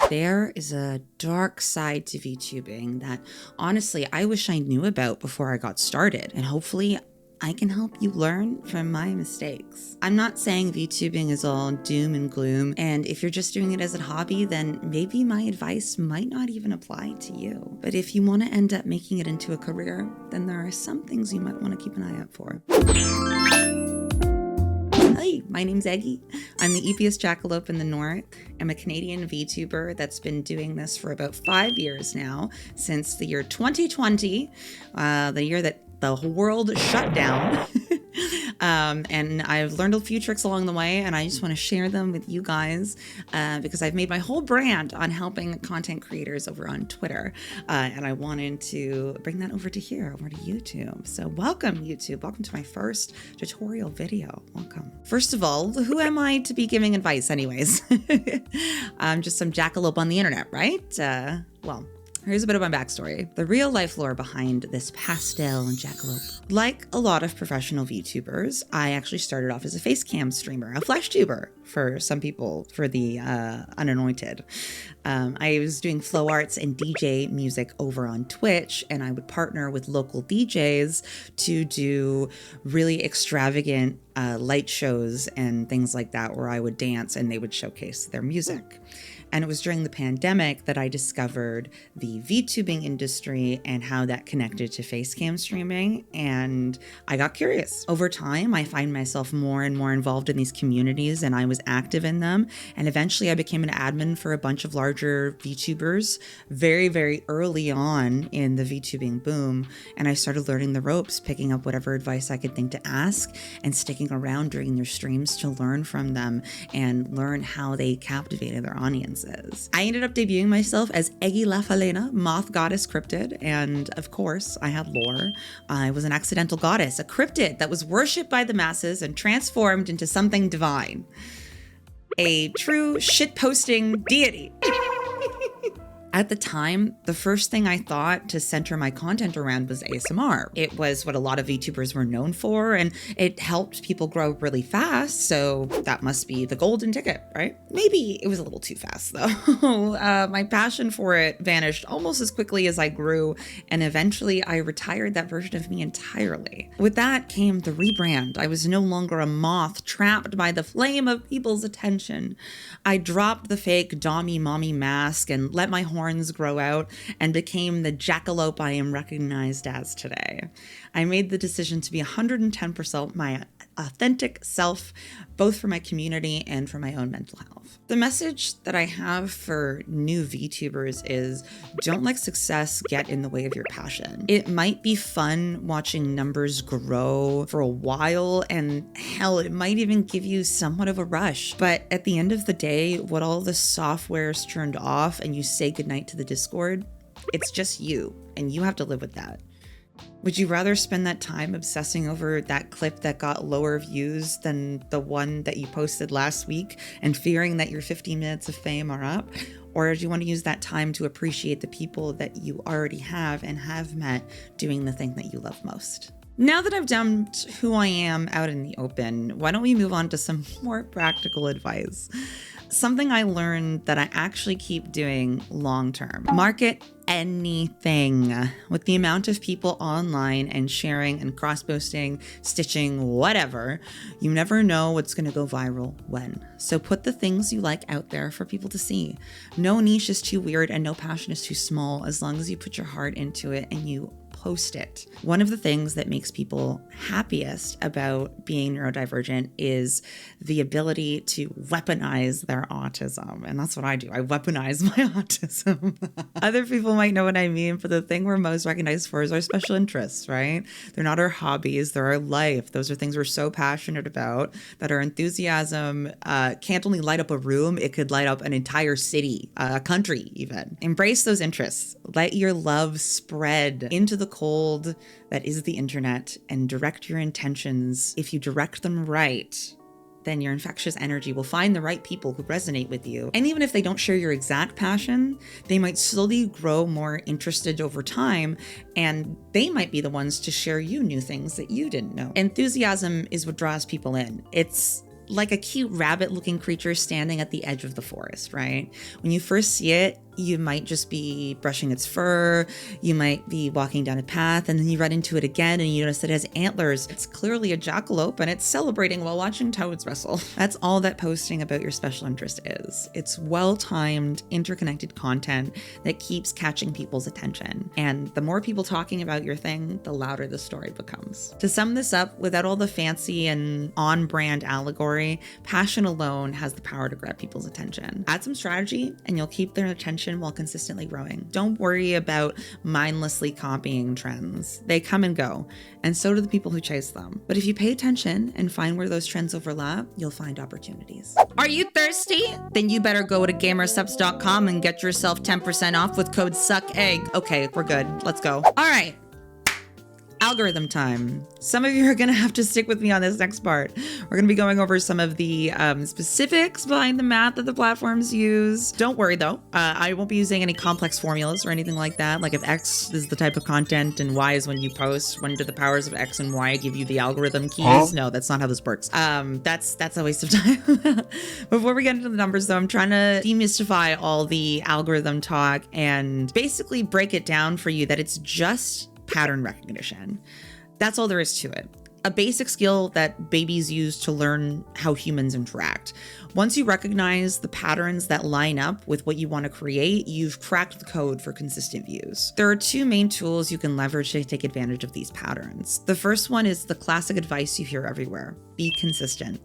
There is a dark side to VTubing that honestly I wish I knew about before I got started, and hopefully I can help you learn from my mistakes. I'm not saying VTubing is all doom and gloom, and if you're just doing it as a hobby, then maybe my advice might not even apply to you. But if you want to end up making it into a career, then there are some things you might want to keep an eye out for. Hi, my name's Eggy. I'm the eepiest jackalope in the north. I'm a Canadian VTuber that's been doing this for about 5 years now, since the year 2020, the year that the world shut down. And I've learned a few tricks along the way, and I just want to share them with you guys because I've made my whole brand on helping content creators over on Twitter. And I wanted to bring that over to YouTube. So welcome, YouTube. Welcome to my first tutorial video. Welcome. First of all, who am I to be giving advice anyways? I'm just some jackalope on the internet, right? Well, here's a bit of my backstory. The real life lore behind this pastel and jackalope. Like a lot of professional VTubers, I actually started off as a face cam streamer, a flesh tuber for some people, for the unanointed. I was doing flow arts and DJ music over on Twitch, and I would partner with local DJs to do really extravagant light shows and things like that, where I would dance and they would showcase their music. And it was during the pandemic that I discovered the VTubing industry and how that connected to facecam streaming. And I got curious. Over time, I find myself more and more involved in these communities, and I was active in them. And eventually I became an admin for a bunch of larger VTubers very, very early on in the VTubing boom. And I started learning the ropes, picking up whatever advice I could think to ask, and sticking around during their streams to learn from them and learn how they captivated their audience. I ended up debuting myself as Eggy La Falena, moth goddess cryptid, and of course I had lore. I was an accidental goddess, a cryptid that was worshipped by the masses and transformed into something divine. A true shitposting deity. At the time, the first thing I thought to center my content around was ASMR. It was what a lot of VTubers were known for, and it helped people grow really fast, so that must be the golden ticket, right? Maybe it was a little too fast, though. My passion for it vanished almost as quickly as I grew, and eventually I retired that version of me entirely. With that came the rebrand. I was no longer a moth trapped by the flame of people's attention. I dropped the fake dommy mommy mask and let my horns grow out and became the jackalope I am recognized as today. I made the decision to be 110% my authentic self, both for my community and for my own mental health. The message that I have for new VTubers is don't let success get in the way of your passion. It might be fun watching numbers grow for a while, and hell, it might even give you somewhat of a rush. But at the end of the day, what all the software is turned off and you say goodnight to the Discord, it's just you, and you have to live with that. Would you rather spend that time obsessing over that clip that got lower views than the one that you posted last week and fearing that your 50 minutes of fame are up? Or do you want to use that time to appreciate the people that you already have and have met doing the thing that you love most? Now that I've dumped who I am out in the open, why don't we move on to some more practical advice? Something I learned that I actually keep doing long term. Market anything. With the amount of people online and sharing and cross-posting, stitching, whatever, you never know what's going to go viral when. So put the things you like out there for people to see. No niche is too weird and no passion is too small, as long as you put your heart into it and you post it. One of the things that makes people happiest about being neurodivergent is the ability to weaponize their autism. And that's what I do. I weaponize my autism. Other people might know what I mean, but the thing we're most recognized for is our special interests, right? They're not our hobbies, they're our life. Those are things we're so passionate about that our enthusiasm can't only light up a room, it could light up an entire city, a country even. Embrace those interests. Let your love spread into the cold that is the internet, and direct your intentions. If you direct them right, then your infectious energy will find the right people who resonate with you. And even if they don't share your exact passion, they might slowly grow more interested over time, and they might be the ones to share you new things that you didn't know. Enthusiasm is what draws people in. It's like a cute rabbit-looking creature standing at the edge of the forest, right? When you first see it, you might just be brushing its fur, you might be walking down a path, and then you run into it again and you notice it has antlers. It's clearly a jackalope and it's celebrating while watching toads wrestle. That's all that posting about your special interest is. It's well-timed, interconnected content that keeps catching people's attention. And the more people talking about your thing, the louder the story becomes. To sum this up, without all the fancy and on-brand allegory, passion alone has the power to grab people's attention. Add some strategy and you'll keep their attention while consistently growing. Don't worry about mindlessly copying trends. They come and go, and so do the people who chase them. But if you pay attention and find where those trends overlap, you'll find opportunities. Are you thirsty? Then you better go to gamersubs.com and get yourself 10% off with code SUCKEGG. Okay, we're good. Let's go. All right. Algorithm time. Some of you are going to have to stick with me on this next part. We're going to be going over some of the specifics behind the math that the platforms use. Don't worry though, I won't be using any complex formulas or anything like that. Like if X is the type of content and Y is when you post, when do the powers of X and Y give you the algorithm keys? No, that's not how this works. That's a waste of time. Before we get into the numbers though, I'm trying to demystify all the algorithm talk and basically break it down for you that it's just pattern recognition. That's all there is to it. A basic skill that babies use to learn how humans interact. Once you recognize the patterns that line up with what you want to create, you've cracked the code for consistent views. There are two main tools you can leverage to take advantage of these patterns. The first one is the classic advice you hear everywhere: be consistent.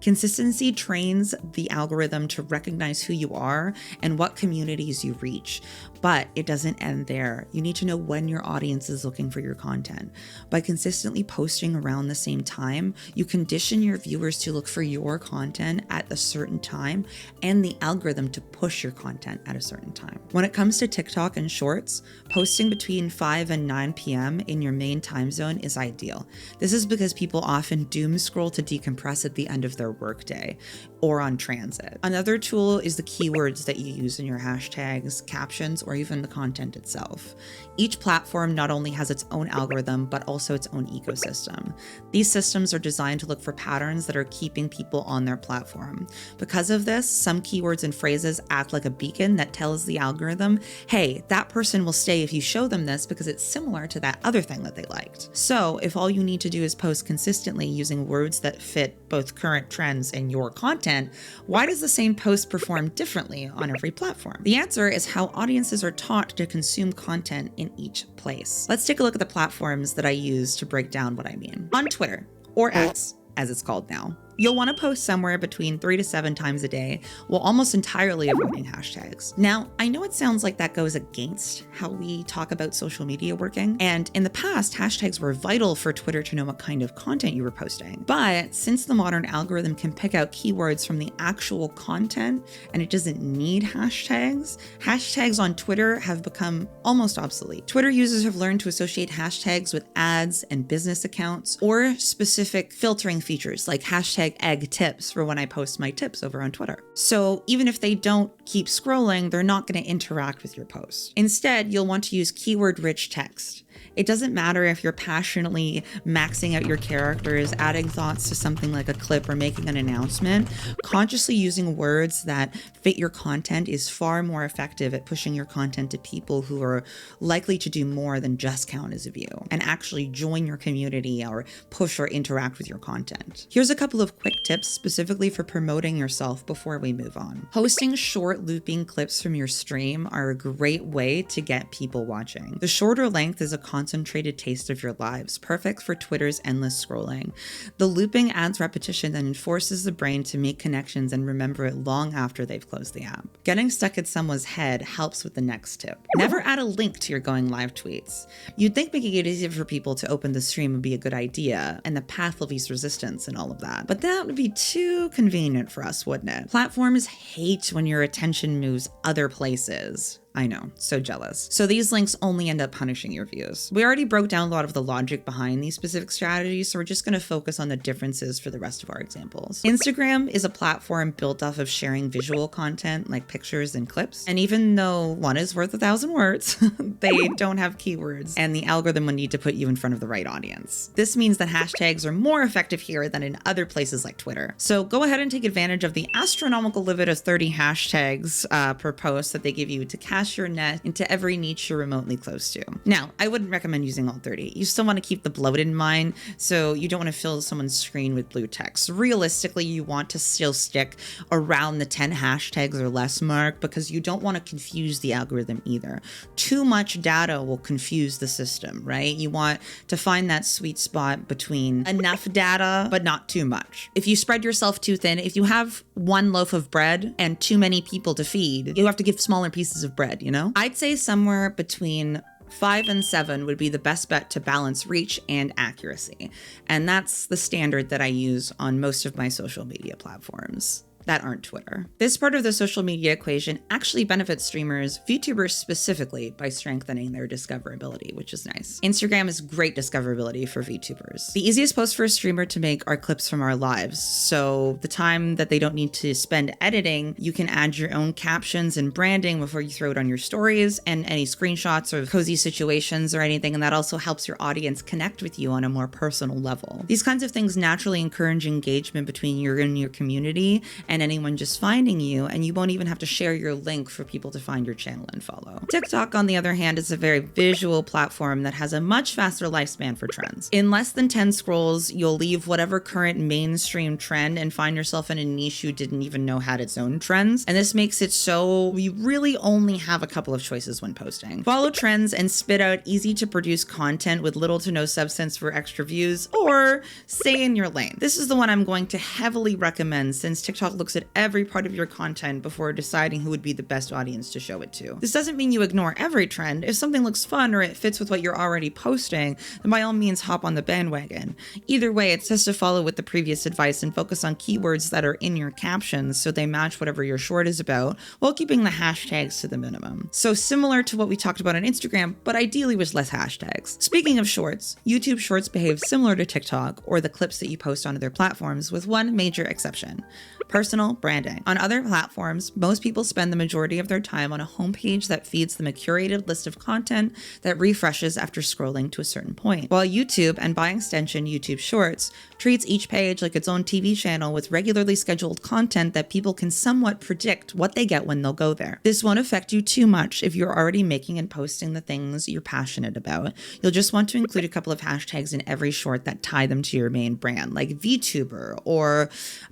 Consistency trains the algorithm to recognize who you are and what communities you reach. But it doesn't end there. You need to know when your audience is looking for your content. By consistently posting around the same time, you condition your viewers to look for your content at a certain time and the algorithm to push your content at a certain time. When it comes to TikTok and Shorts, posting between 5 and 9 p.m. in your main time zone is ideal. This is because people often doom scroll to decompress at the end of their workday or on transit. Another tool is the keywords that you use in your hashtags, captions, or even the content itself. Each platform not only has its own algorithm, but also its own ecosystem. These systems are designed to look for patterns that are keeping people on their platform. Because of this, some keywords and phrases act like a beacon that tells the algorithm, hey, that person will stay if you show them this because it's similar to that other thing that they liked. So if all you need to do is post consistently using words that fit both current trends and your content, why does the same post perform differently on every platform? The answer is how audiences are taught to consume content in each place. Let's take a look at the platforms that I use to break down what I mean. On Twitter, or X, as it's called now, you'll want to post somewhere between 3 to 7 times a day while almost entirely avoiding hashtags. Now, I know it sounds like that goes against how we talk about social media working, and in the past, hashtags were vital for Twitter to know what kind of content you were posting. But since the modern algorithm can pick out keywords from the actual content and it doesn't need hashtags, hashtags on Twitter have become almost obsolete. Twitter users have learned to associate hashtags with ads and business accounts or specific filtering features like hashtag egg tips for when I post my tips over on Twitter. So even if they don't keep scrolling, they're not going to interact with your post. Instead, you'll want to use keyword-rich text. It doesn't matter if you're passionately maxing out your characters, adding thoughts to something like a clip, or making an announcement. Consciously using words that fit your content is far more effective at pushing your content to people who are likely to do more than just count as a view and actually join your community or push or interact with your content. Here's a couple of quick tips specifically for promoting yourself before we move on. Posting short looping clips from your stream are a great way to get people watching. The shorter length is a concentrated taste of your lives, perfect for Twitter's endless scrolling. The looping adds repetition and forces the brain to make connections and remember it long after they've closed the app. Getting stuck at someone's head helps with the next tip. Never add a link to your going live tweets. You'd think making it easier for people to open the stream would be a good idea, and the path of least resistance and all of that. But that would be too convenient for us, wouldn't it? Platforms hate when your attention moves other places. I know, so jealous. So these links only end up punishing your views. We already broke down a lot of the logic behind these specific strategies, so we're just gonna focus on the differences for the rest of our examples. Instagram is a platform built off of sharing visual content like pictures and clips. And even though one is worth 1,000 words, they don't have keywords, and the algorithm will need to put you in front of the right audience. This means that hashtags are more effective here than in other places like Twitter. So go ahead and take advantage of the astronomical limit of 30 hashtags per post that they give you to cast your net into every niche you're remotely close to. Now, I wouldn't recommend using all 30. You still want to keep the bloat in mind, so you don't want to fill someone's screen with blue text. Realistically, you want to still stick around the 10 hashtags or less mark because you don't want to confuse the algorithm either. Too much data will confuse the system, right? You want to find that sweet spot between enough data, but not too much. If you spread yourself too thin, if you have one loaf of bread and too many people to feed, you have to give smaller pieces of bread, you know? I'd say somewhere between 5 and 7 would be the best bet to balance reach and accuracy. And that's the standard that I use on most of my social media platforms that aren't Twitter. This part of the social media equation actually benefits streamers, VTubers specifically, by strengthening their discoverability, which is nice. Instagram is great discoverability for VTubers. The easiest posts for a streamer to make are clips from our lives. So the time that they don't need to spend editing, you can add your own captions and branding before you throw it on your stories and any screenshots of cozy situations or anything. And that also helps your audience connect with you on a more personal level. These kinds of things naturally encourage engagement between you and your community and anyone just finding you, and you won't even have to share your link for people to find your channel and follow. TikTok, on the other hand, is a very visual platform that has a much faster lifespan for trends. In less than 10 scrolls, you'll leave whatever current mainstream trend and find yourself in a niche you didn't even know had its own trends. And this makes it so you really only have a couple of choices when posting. Follow trends and spit out easy to produce content with little to no substance for extra views, or stay in your lane. This is the one I'm going to heavily recommend since TikTok looks at every part of your content before deciding who would be the best audience to show it to. This doesn't mean you ignore every trend. If something looks fun or it fits with what you're already posting, then by all means hop on the bandwagon. Either way, it's just to follow with the previous advice and focus on keywords that are in your captions so they match whatever your short is about, while keeping the hashtags to the minimum. So similar to what we talked about on Instagram, but ideally with less hashtags. Speaking of shorts, YouTube Shorts behave similar to TikTok or the clips that you post on other platforms, with one major exception: personal branding. On other platforms, most people spend the majority of their time on a homepage that feeds them a curated list of content that refreshes after scrolling to a certain point. While YouTube, and by extension YouTube Shorts, treats each page like its own TV channel with regularly scheduled content that people can somewhat predict what they get when they'll go there. This won't affect you too much if you're already making and posting the things you're passionate about. You'll just want to include a couple of hashtags in every short that tie them to your main brand, like VTuber or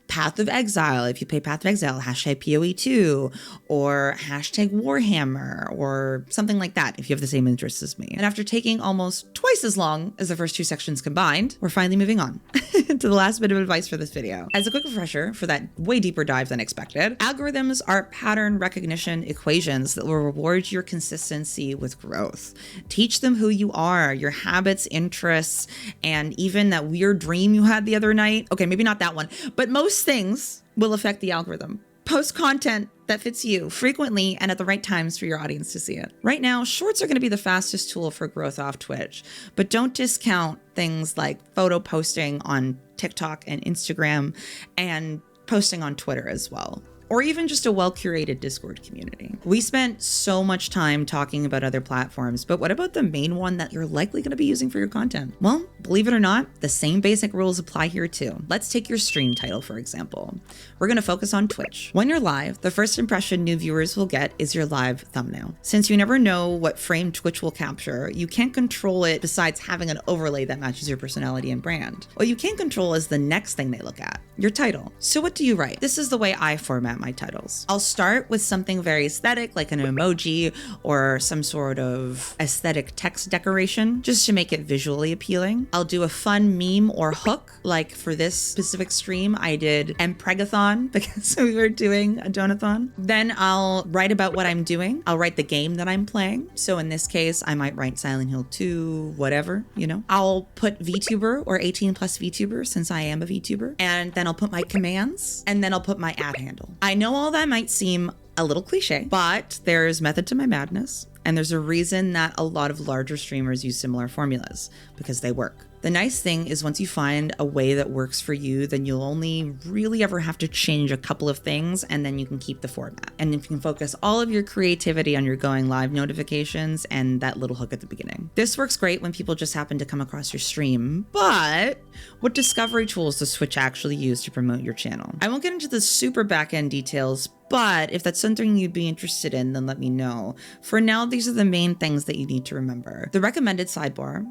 Path of Exile. If you play Path of Exile, hashtag PoE2, or hashtag Warhammer, or something like that if you have the same interests as me. And after taking almost twice as long as the first two sections combined, we're finally moving on to the last bit of advice for this video. As a quick refresher for that way deeper dive than expected, algorithms are pattern recognition equations that will reward your consistency with growth. Teach them who you are, your habits, interests, and even that weird dream you had the other night. Okay, maybe not that one, but most things will affect the algorithm. Post content that fits you frequently and at the right times for your audience to see it. Right now, shorts are going to be the fastest tool for growth off Twitch, but don't discount things like photo posting on TikTok and Instagram and posting on Twitter as well, or even just a well-curated Discord community. We spent so much time talking about other platforms, but what about the main one that you're likely going to be using for your content? Well, believe it or not, the same basic rules apply here too. Let's take your stream title, for example. We're going to focus on Twitch. When you're live, the first impression new viewers will get is your live thumbnail. Since you never know what frame Twitch will capture, you can't control it besides having an overlay that matches your personality and brand. What you can control is the next thing they look at, your title. So what do you write? This is the way I format my titles. I'll start with something very aesthetic, like an emoji or some sort of aesthetic text decoration, just to make it visually appealing. I'll do a fun meme or hook, like for this specific stream, I did Empregathon because we were doing a donathon. Then I'll write about what I'm doing. I'll write the game that I'm playing. So in this case, I might write Silent Hill 2, whatever, you know. I'll put VTuber or 18 plus VTuber since I am a VTuber. And then I'll put my commands, and then I'll put my ad handle. I know all that might seem A little cliche, but there's method to my madness. And there's a reason that a lot of larger streamers use similar formulas, because they work. The nice thing is once you find a way that works for you, then you'll only really ever have to change a couple of things and then you can keep the format. And if you can focus all of your creativity on your going live notifications and that little hook at the beginning. This works great when people just happen to come across your stream, but what discovery tools does Twitch actually use to promote your channel? I won't get into the super back-end details, but if that's something you'd be interested in, then let me know. For now, these are the main things that you need to remember. The recommended sidebar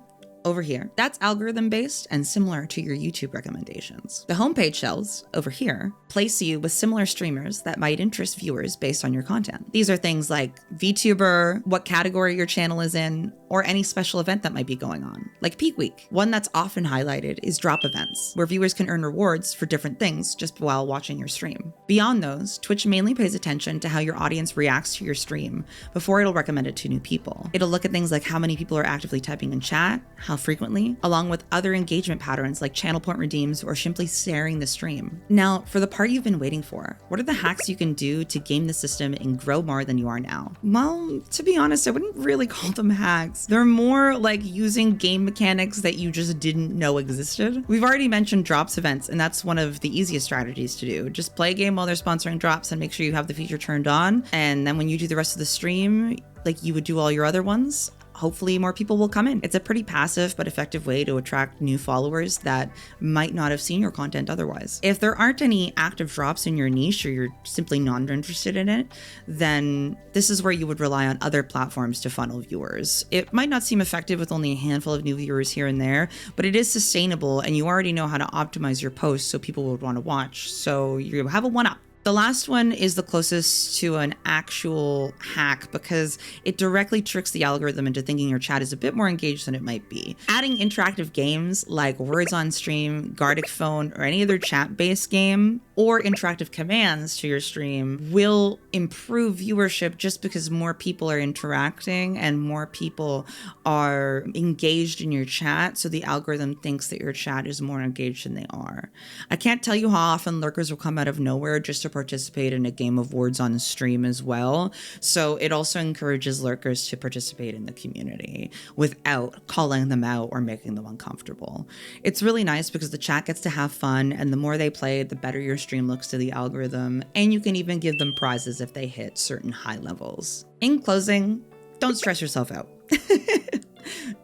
over here, that's algorithm based and similar to your YouTube recommendations. The homepage shelves over here place you with similar streamers that might interest viewers based on your content. These are things like VTuber, what category your channel is in, or any special event that might be going on, like Peak Week. One that's often highlighted is drop events, where viewers can earn rewards for different things just while watching your stream. Beyond those, Twitch mainly pays attention to how your audience reacts to your stream before it'll recommend it to new people. It'll look at things like how many people are actively typing in chat, how frequently, along with other engagement patterns like channel point redeems or simply sharing the stream. Now, for the part you've been waiting for, what are the hacks you can do to game the system and grow more than you are now? Well, to be honest, I wouldn't really call them hacks. They're more like using game mechanics that you just didn't know existed. We've already mentioned drops events, and that's one of the easiest strategies to do. Just play a game while they're sponsoring drops and make sure you have the feature turned on. And then when you do the rest of the stream, like you would do all your other ones, hopefully more people will come in. It's a pretty passive but effective way to attract new followers that might not have seen your content otherwise. If there aren't any active drops in your niche or you're simply not interested in it, then this is where you would rely on other platforms to funnel viewers. It might not seem effective with only a handful of new viewers here and there, but it is sustainable and you already know how to optimize your posts so people would want to watch. So you have a one-up. The last one is the closest to an actual hack because it directly tricks the algorithm into thinking your chat is a bit more engaged than it might be. Adding interactive games like Words on Stream, Gardic Phone, or any other chat-based game or interactive commands to your stream will improve viewership just because more people are interacting and more people are engaged in your chat, so the algorithm thinks that your chat is more engaged than they are. I can't tell you how often lurkers will come out of nowhere just to participate in a game of Words on stream as well, so it also encourages lurkers to participate in the community without calling them out or making them uncomfortable. It's really nice because the chat gets to have fun, and the more they play, the better your stream looks to the algorithm, and you can even give them prizes if they hit certain high levels. In closing, don't stress yourself out.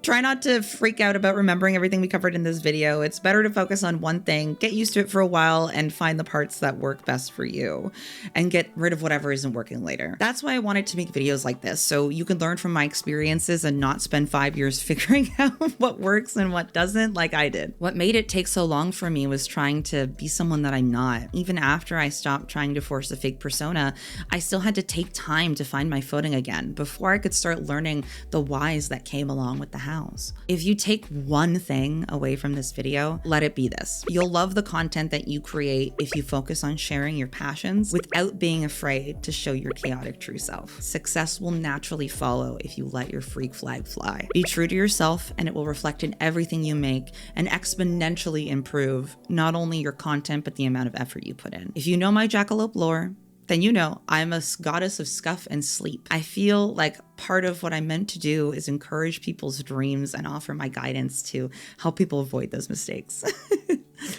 Try not to freak out about remembering everything we covered in this video. It's better to focus on one thing, get used to it for a while, and find the parts that work best for you, and get rid of whatever isn't working later. That's why I wanted to make videos like this, so you can learn from my experiences and not spend 5 years figuring out what works and what doesn't like I did. What made it take so long for me was trying to be someone that I'm not. Even after I stopped trying to force a fake persona, I still had to take time to find my footing again before I could start learning the whys that came along with the hows. If you take one thing away from this video, let it be this. You'll love the content that you create if you focus on sharing your passions without being afraid to show your chaotic true self. Success will naturally follow if you let your freak flag fly. Be true to yourself and it will reflect in everything you make and exponentially improve not only your content, but the amount of effort you put in. If you know my jackalope lore, then you know I'm a goddess of scuff and sleep. I feel like part of what I'm meant to do is encourage people's dreams and offer my guidance to help people avoid those mistakes.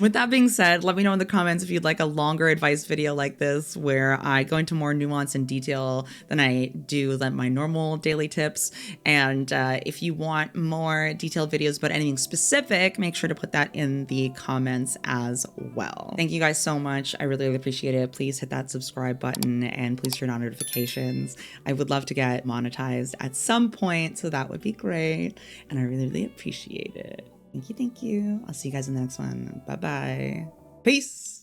With that being said, let me know in the comments if you'd like a longer advice video like this where I go into more nuance and detail than I do than my normal daily tips. And if you want more detailed videos about anything specific, make sure to put that in the comments as well. Thank you guys so much. I really appreciate it. Please hit that subscribe button and please turn on notifications. I would love to get monetized at some point, so that would be great. And I really, really appreciate it. Thank you. I'll see you guys in the next one. Bye-bye. Peace.